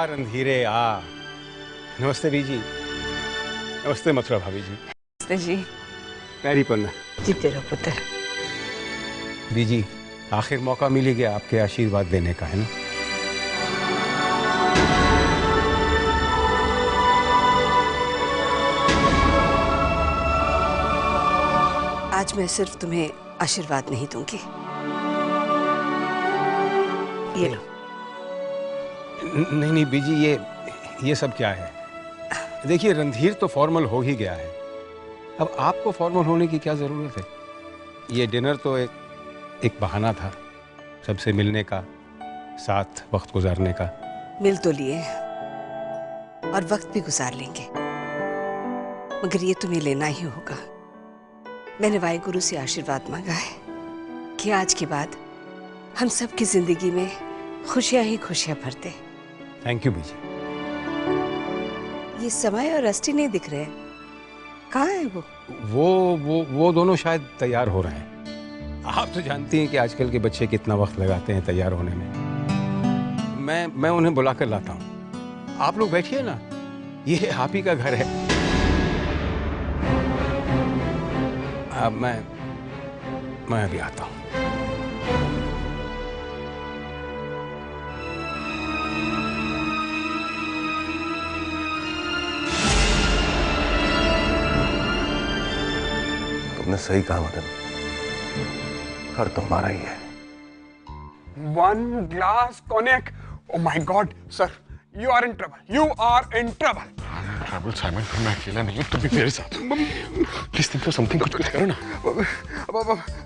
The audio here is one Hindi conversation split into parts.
रणधीरे आ। नमस्ते बीजी। नमस्ते मथुरा भाभी जी। नमस्ते जी। पैरी पन्ना। जीते रहो पुत्र। बीजी, आखिर मौका मिल ही गया आपके आशीर्वाद देने का, है ना? आज मैं सिर्फ तुम्हें आशीर्वाद नहीं दूंगी। ये लो। नहीं बीजी, ये सब क्या है? देखिए, रणधीर तो फॉर्मल हो ही गया है, अब आपको फॉर्मल होने की क्या जरूरत है? ये डिनर तो एक बहाना था सबसे मिलने का, साथ वक्त गुजारने का। मिल तो लिए और वक्त भी गुजार लेंगे, मगर ये तुम्हें लेना ही होगा। मैंने वाहिगुरु से आशीर्वाद मांगा है कि आज के बाद हम सब की जिंदगी में खुशियां ही खुशियां भर दे। थैंक यू बीजी। ये समय और रस्टी नहीं दिख रहे, कहाँ है वो? वो दोनों शायद तैयार हो रहे हैं। आप तो जानती हैं कि आजकल के बच्चे कितना वक्त लगाते हैं तैयार होने में। मैं उन्हें बुला कर लाता हूँ। आप लोग बैठिए ना, ये आप ही का घर है। अब मैं अभी आता हूँ। तुमने सही कहा मदन, घर तो हमारा ही है। One glass cognac. Oh my God, sir, you are in trouble. You are in trouble. Trouble Simon, मैं अकेला नहीं हूँ, तुम भी मेरे साथ। प्लीज थिंक ऑफ समथिंग, कुछ करो ना।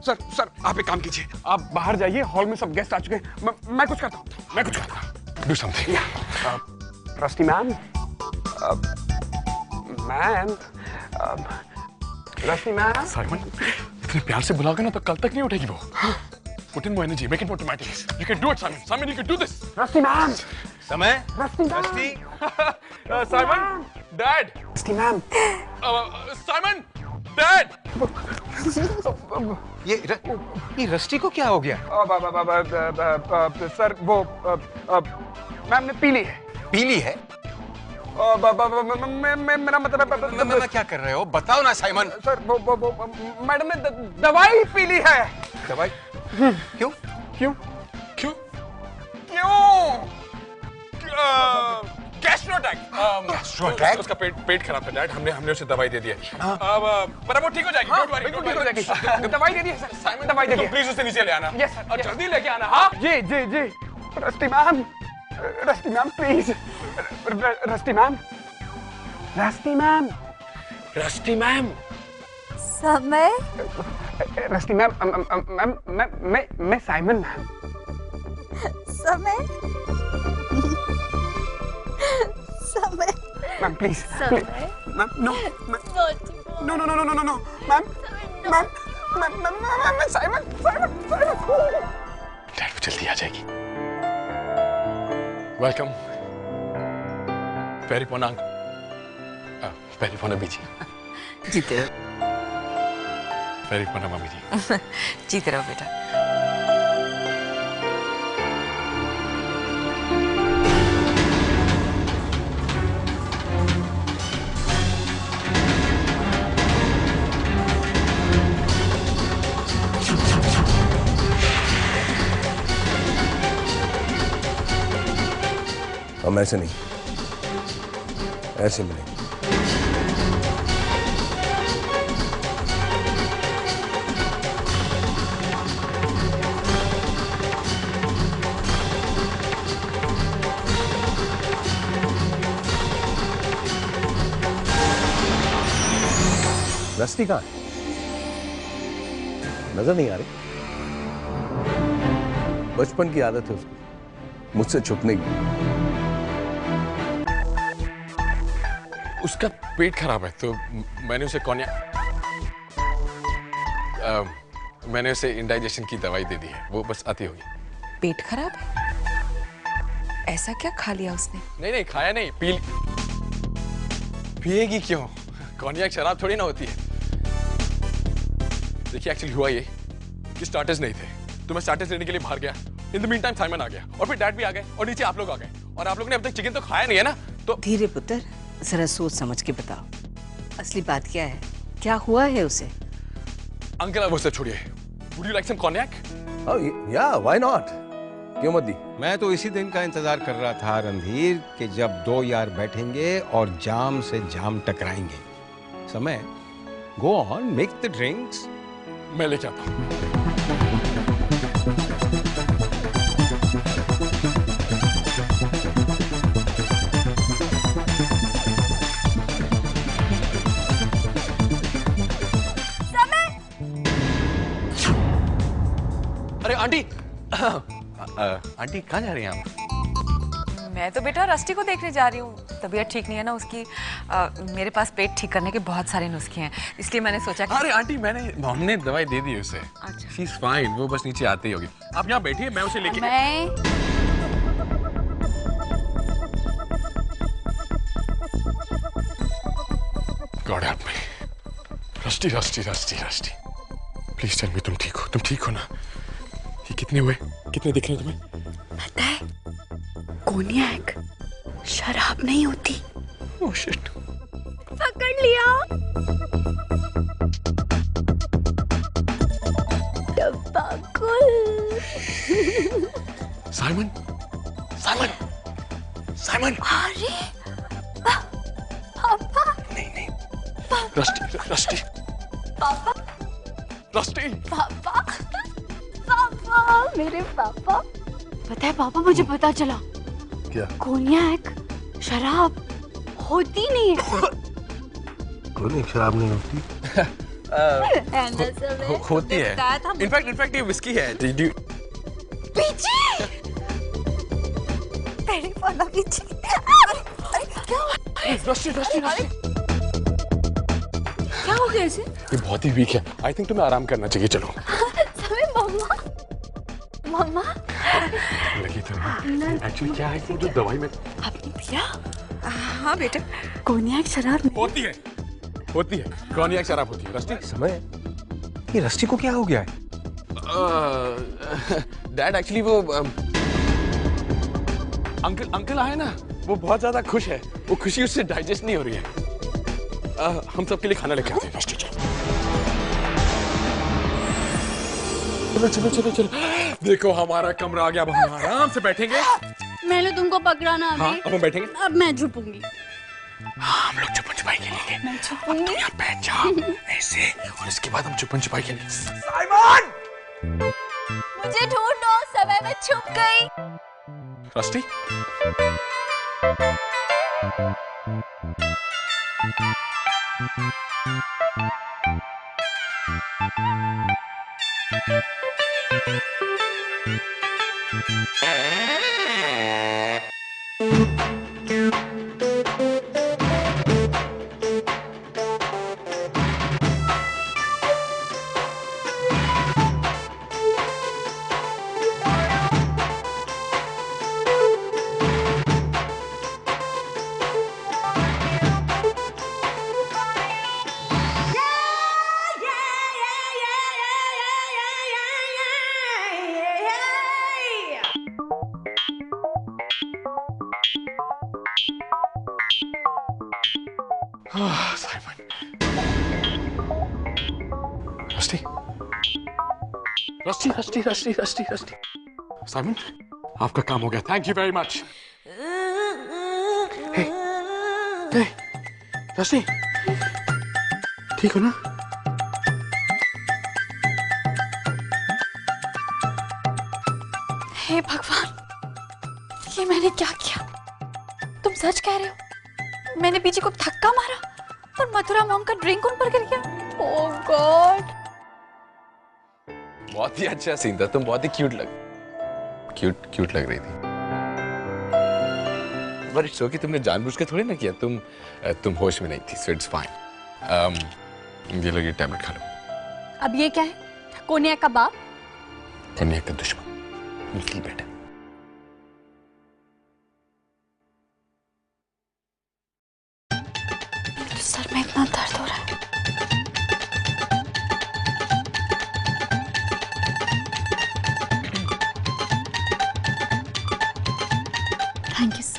सर आप एक काम कीजिए, आप बाहर जाइए, हॉल में सब गेस्ट आ चुके हैं। मैं कुछ करता हूँ। Do something. Rusty ma'am, rusty ma'am. Simon, इतने प्यार से बुलाओगे ना तो कल तक नहीं उठेगी वो। Put in more energy, make it more dramatic. You can do it, Simon. Simon, you can do this. Rusty ma'am. समय। Rusty. Simon, Dad. Rusty ma'am. Simon, Dad. ये रस्टी को क्या हो गया? सर वो मैम ने पी ली है। पीली है? मेरा मतलब मैं क्या कर रहे हो? बताओ ना साइमन। सर वो मैडम ने दवाई पी ली है। दवाई? क्यों? क्यों? क्यों? Gastro attack. उसका पेट खराब था डैड, हमने उसे दवाई दे दी है। पर अब वो ठीक हो जाएगी। डोंट वरी, ठीक हो जाएगी। दवाई दे दी है सर। साइमन, दवाई दे दी। प्लीज उसे नीचे ले आना। यस सर, और जल्दी लेके आना। हाँ जी। Rusty ma'am please. Rusty ma'am. समय। रस्टी मैम, मैं साइमन मैम। समय। Ma'am please. Ma'am no ma'am Simon. Dad वो जल्दी आ जाएगी। वेलकम। पैरी पोना बीजी। जीते रहो। पैरी पोना मम्मी जी। जीते रहो बेटा। हम ऐसे नहीं, ऐसे मिलेंगे। रस्टी कहाँ है? नजर नहीं आ रही। बचपन की आदत है उसकी मुझसे छुपने की। उसका पेट खराब है तो मैंने उसे इंडाइजेशन की दवाई दे दी है, वो बस आती होगी। पेट खराब है? ऐसा क्या खा लिया उसने? नहीं खाया नहीं, पिएगी क्यों? कॉन्याक शराब थोड़ी ना होती है। देखिए एक्चुअली हुआ ये कि स्टार्टर्स नहीं थे तो मैं स्टार्टर्स लेने के लिए बाहर गया। In the mean time Simon आ गया और फिर डैड भी आ गए और नीचे आप लोग आ गए और आप लोग ने अब तक चिकन तो खाया नहीं है ना, तो धीरे पुत्र, जरा सोच समझ के बताओ, असली बात क्या है, क्या हुआ है उसे? अंकल आप वो सब छोड़िए। Would you like some cognac? Oh, yeah, why not? क्यों मत दी? मैं तो इसी दिन का इंतजार कर रहा था रणधीर कि जब दो यार बैठेंगे और जाम से जाम टकराएंगे। समय, go on, make the drinks. मैं लेके आता हूँ। अरे आंटी, आंटी कहाँ जा रही हैं आप? मैं तो बेटा रस्टी को देखने जा रही हूँ। तबीयत ठीक नहीं है ना उसकी। मेरे पास पेट ठीक करने के बहुत सारे नुस्खे हैं, इसलिए मैंने सोचा कि... अरे आंटी हमने दवाई दे दी उसे। अच्छा। She's fine, वो बस नीचे आती ही होगी। आप यहाँ बैठिए, मैं उसे लेके... मैं... God help me. Rusty Rusty Rusty Rusty, please tell me तुम ठीक हो ना? ये कितने हुए, कितने दिख रहे हैं तुम्हें? पता है, कोनियाक शराब नहीं होती। ओह शिट, पकड़ लिया। टबाकुल। Simon, Simon, Simon. अरे पापा। नहीं, रस्टी, रस्टी, पापा, रस्टी। पापा, पापा, मेरे पापा। पता है पापा, मुझे पता चला। क्या? कोनियाक शराब होती नहीं है। कोनियाक शराब नहीं होती? होती है। इनफैक्ट ये विस्की है। पीछे तेरी वाला पीछे। अरे क्या? Rusty, Rusty, rusty. क्या हो गया इसे? ये बहुत ही वीक है। आई थिंक तुम्हें आराम करना चाहिए। चलो। समय मम्मा, मम्मा। लगी तो एक्चुअली क्या है कि जो दवाई में आपने पिया? हाँ बेटा। कोनियाक शराब नहीं। होती है कॉन्याक शराब होती है। रस्टी, समय, ये रस्टी को क्या हो गया है? डैड एक्चुअली वो अंकल आए ना, वो बहुत ज्यादा खुश है। वो खुशी उससे डाइजेस्ट नहीं हो रही है। हम सबके लिए खाना लेके आते हैं। रस्टी चलो चलो चलो। देखो हमारा कमरा आ गया, अब हम आराम से बैठेंगे। मैंने तुमको पकड़ा ना अभी। हाँ, अब हम बैठेंगे। अब मैं छुपूंगी। हाँ, हम लोग छुपन छुपाई खेलेंगे। मैं छुपूंगी। यहाँ बैठ जाओ ऐसे, और इसके बाद हम छुपन छुपाई खेलेंगे। साइमन! मुझे ढूंढो, समय में छुप गई। Rusty? Simon, Rusty, Rusty, Rusty, Rusty, Rusty, Rusty. Simon, आपका काम हो गया। Thank you very much. Hey, Rusty, ठीक हो ना? हे भगवान, ये मैंने क्या किया? तुम सच कह रहे हो? मैंने पीछे को धक्का मारा और मथुरा मॉम का ड्रिंक उन पर गिर गया। ओह गॉड। बहुत ही अच्छा सीन था। तुम बहुत ही क्यूट लग रही थी। पर इट्स ओके, तुमने जानबूझ के थोड़ी ना किया। तुम होश में नहीं थी, सो इट्स फाइन। ये लो, ये टैबलेट खा लो। अब ये क्या है? कोनियाक का बाप? कन्या का दुश्मन। निकल बेटा। सर में इतना दर्द हो रहा है। Thank you.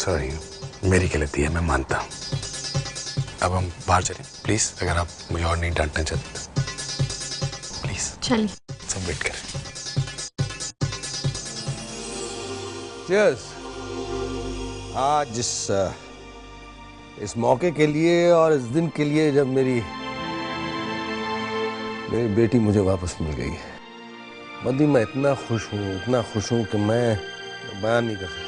सॉरी, मेरी गलती है, मैं मानता हूँ। अब हम बाहर चलें प्लीज, अगर आप मुझे और नहीं डांटना चाहते प्लीज। चलिए। सब वेट करें। Cheers. आज इस मौके के लिए और इस दिन के लिए जब मेरी बेटी मुझे वापस मिल गई है, मदी मैं इतना खुश हूँ कि मैं बयान नहीं कर सकता।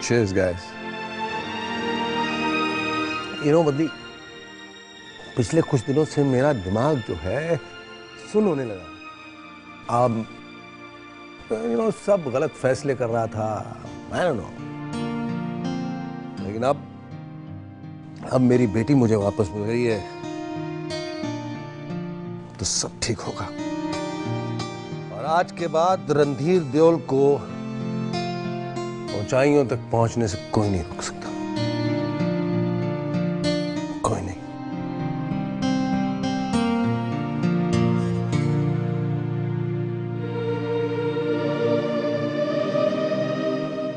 Cheers, guys. मदी, पिछले कुछ दिनों से मेरा दिमाग जो है सुन होने लगा। अब सब गलत फैसले कर रहा था, I don't know. लेकिन अब मेरी बेटी मुझे वापस मिल गई है तो सब ठीक होगा। और आज के बाद रणधीर देओल को ऊंचाइयों तक पहुंचने से कोई नहीं रोक सकता, कोई नहीं।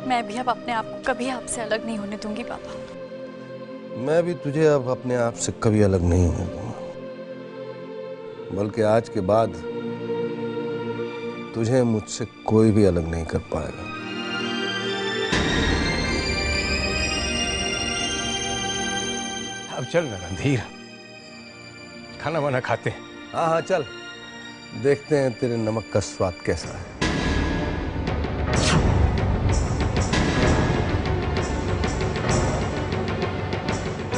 मैं भी अब अपने आप को कभी आपसे अलग नहीं होने दूंगी पापा। मैं भी तुझे अब अपने आप से कभी अलग नहीं होने दूंगा, बल्कि आज के बाद तुझे मुझसे कोई भी अलग नहीं कर पाएगा। अब चल ना रणधीर, खाना वाना खाते हैं। हाँ चल, देखते हैं तेरे नमक का स्वाद कैसा है।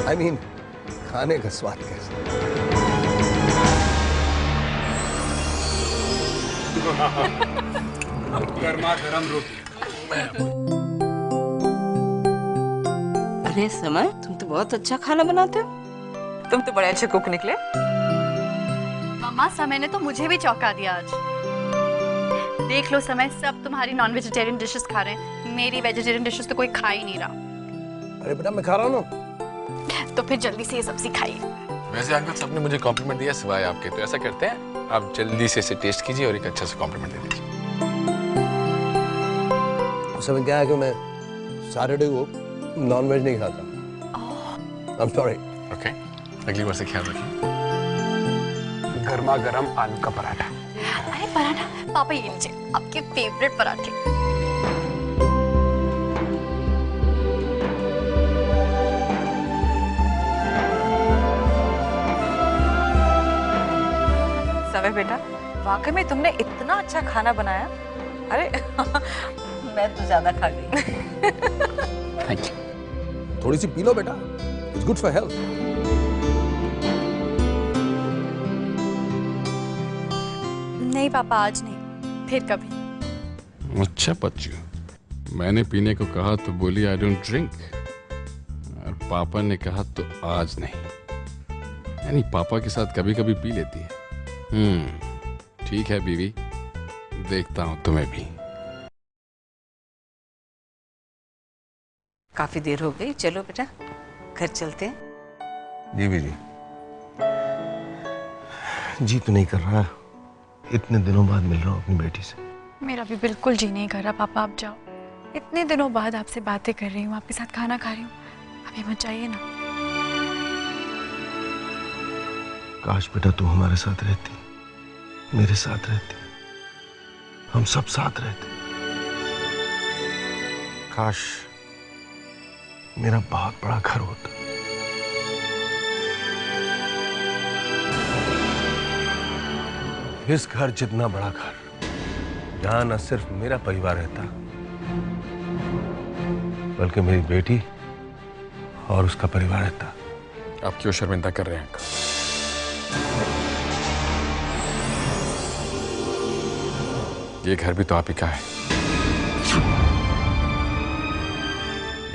I mean, खाने का स्वाद कैसा है? गर्मा गरम रोटी। अरे समय, तुम तो बहुत अच्छा खाना बनाते हो। तुम तो बड़े अच्छे कुक निकले। मम्मा, समय ने तो मुझे भी चौंका दिया आज। देख लो समय, सब तुम्हारी नॉन वेजिटेरियन डिशेस खा रहे हैं, मेरी वेजिटेरियन डिशेस तो कोई खा ही नहीं रहा। अरे बेटा, मैं खा रहा हूँ ना। तो फिर जल्दी से ये सब्जी खाइए। वैसे अंकल सबने मुझे कॉम्प्लीमेंट दिया सिवाय आपके, तो ऐसा करते हैं आप जल्दी से इसे टेस्ट कीजिए और एक अच्छा सा कॉम्प्लीमेंट दे दीजिए। उस समय क्या है कि मैं सैटरडे को नॉनवेज नहीं खाता। I'm sorry. ओके, अगली बार से ख्याल रखिए। गर्मा गरम आलू का पराठा। अरे पराठा पापा, ये लीजिए आपके फेवरेट पराठे। समय बेटा, वाकई में तुमने इतना अच्छा खाना बनाया। अरे मैं तो ज्यादा खा गई। Thank you. थोड़ी सी पी लो बेटा, इट्स गुड फॉर हेल्थ। नहीं पापा, आज नहीं, फिर कभी। अच्छा बच्चू, मैंने पीने को कहा तो बोली आई डोंट ड्रिंक, और पापा ने कहा तो आज नहीं। यानी पापा के साथ कभी कभी पी लेती है। ठीक है बीवी, देखता हूं तुम्हें भी। काफी देर हो गई, चलो बेटा घर चलते हैं। जी जी तो नहीं कर रहा, इतने दिनों बाद मिल रहा हूँ अपनी बेटी से। मेरा भी बिल्कुल जी नहीं कर रहा पापा, आप जाओ। इतने दिनों बाद आपसे बातें कर रही हूँ, आपके साथ खाना खा रही हूँ, अभी मत जाइए ना। काश बेटा तू हमारे साथ रहती, मेरे साथ रहती, हम सब साथ रहते। काश मेरा बहुत बड़ा घर होता। इस घर जितना बड़ा घर, जहां न सिर्फ मेरा परिवार रहता, बल्कि मेरी बेटी और उसका परिवार रहता। आप क्यों शर्मिंदा कर रहे हैं अंकल? ये घर भी तो आप ही का है।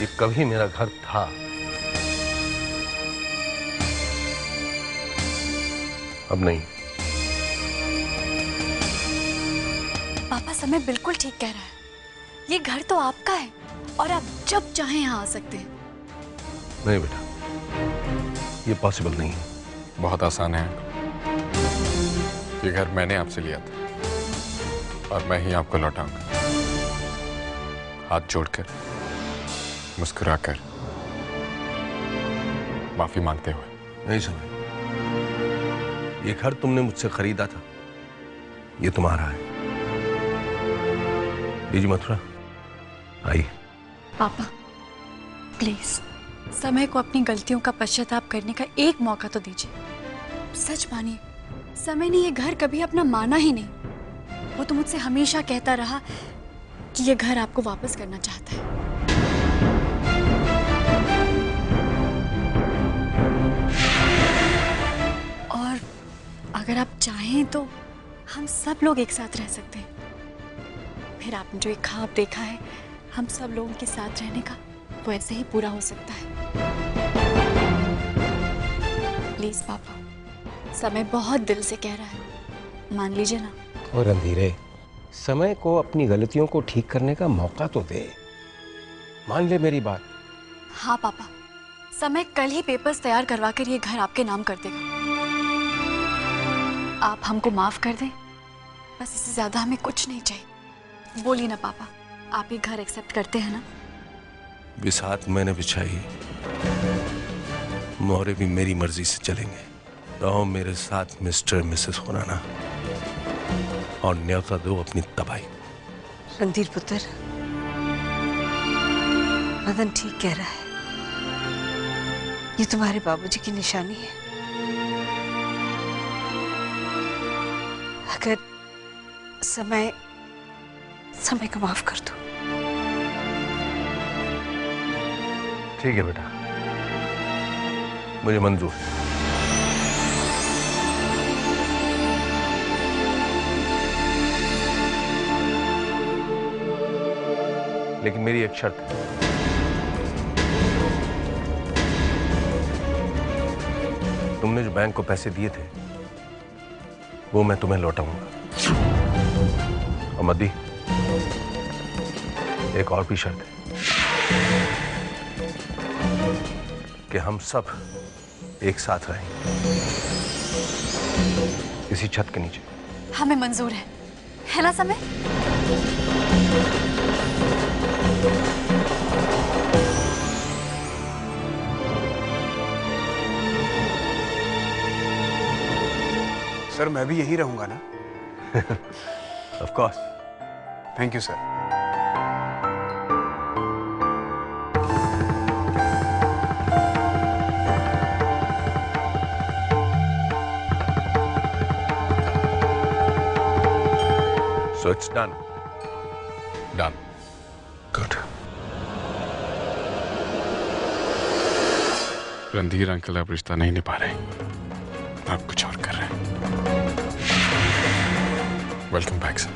ये कभी मेरा घर था। अब नहीं। पापा, समय बिल्कुल ठीक कह रहा है, ये घर तो आपका है और आप जब चाहें यहाँ आ सकते हैं। नहीं बेटा, ये पॉसिबल नहीं है। बहुत आसान है अंकल, ये घर मैंने आपसे लिया था और मैं ही आपको लौटाऊंगा। हाथ जोड़कर, मुस्कुराकर, माफी मांगते हुए। नहीं समय, ये घर तुमने मुझसे खरीदा था, ये तुम्हारा है। लीजिए मथुरा, आइए। पापा प्लीज समय को अपनी गलतियों का पश्चाताप करने का एक मौका तो दीजिए। सच मानिए, समय ने ये घर कभी अपना माना ही नहीं। वो तो मुझसे हमेशा कहता रहा कि ये घर आपको वापस करना चाहता है। और अगर आप चाहें तो हम सब लोग एक साथ रह सकते हैं। फिर आपने जो एक ख्वाब देखा है हम सब लोगों के साथ रहने का, वो ऐसे ही पूरा हो सकता है। प्लीज पापा, समय बहुत दिल से कह रहा है, मान लीजिए ना। और रणधीरे, समय को अपनी गलतियों को ठीक करने का मौका तो दे, मान ले मेरी बात। हाँ पापा, समय कल ही पेपर्स तैयार करवा कर ये घर आपके नाम कर देगा। आप हमको माफ कर दें, बस इससे ज्यादा हमें कुछ नहीं चाहिए। बोलिए ना पापा, आप ये घर एक्सेप्ट करते हैं ना? बिसात मैंने बिछाई, मोहरे भी मेरी मर्जी से चलेंगे। रहो मेरे साथ मिस्टर मिसेस खुराना, और न्योता दो अपनी तबाही। रणधीर पुत्र, मदन ठीक कह रहा है, ये तुम्हारे बाबूजी की निशानी है। अगर समय को माफ कर दो। ठीक है बेटा, मुझे मंजूर है। लेकिन मेरी एक शर्त है। तुमने जो बैंक को पैसे दिए थे वो मैं तुम्हें लौटाऊंगा। और मद्दी, एक और भी शर्त है कि हम सब एक साथ रहेंगे इसी छत के नीचे। हमें मंजूर है ना समय? सर मैं भी यहीं रहूंगा ना? Of course. Thank you sir. So it's done. Done. Good. Randhir uncle आप रिश्ता नहीं निभा रहे, आप कुछ और कर रहे हैं। Welcome back sir.